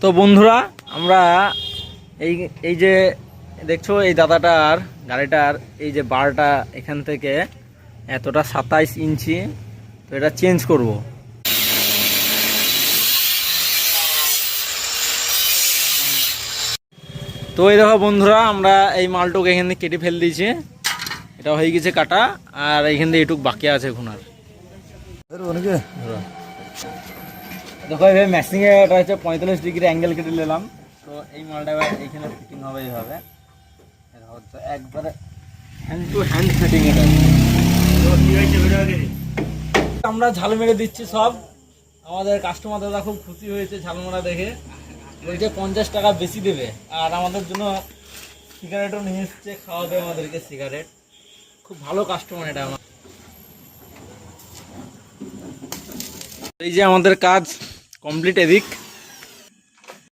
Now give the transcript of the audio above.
তো বন্ধুরা আমরা এই এই যে দেখছো এই দাদাটার গাড়িটার এই যে বারটা এখান থেকে এতটা 27 ইঞ্চি, তো এটা চেঞ্জ করব। তো এই দেখো বন্ধুরা, আমরা এই মালটুক এখান থেকে কেটে ফেল দিয়েছি, এটা হয়ে গেছে কাটা, আর এইখান থেকে এটুক বাকি আছে ঘুনার। দেখো এইভাবে ম্যাচিংয়ে এটা হচ্ছে 45 ডিগ্রি অ্যাঙ্গেল কেটে নিলাম। তো এই মালটা এবার এইখানে ফিটিং হবে এইভাবে, এটা হচ্ছে একবারে হ্যান্ড টু হ্যান্ড ফিটিং। এটা আমরা ঝাল মেরে দিচ্ছি সব। আমাদের কাস্টমার দাদা খুব খুশি হয়েছে ঝাল মারা দেখে, বলছে 50 টাকা বেশি দেবে, আর আমাদের জন্য সিগারেটও নিয়ে এসছে, খাওয়াবে আমাদেরকে সিগারেট। খুব ভালো কাস্টমার এটা আমার। এই যে আমাদের কাজ কমপ্লিট এদিক।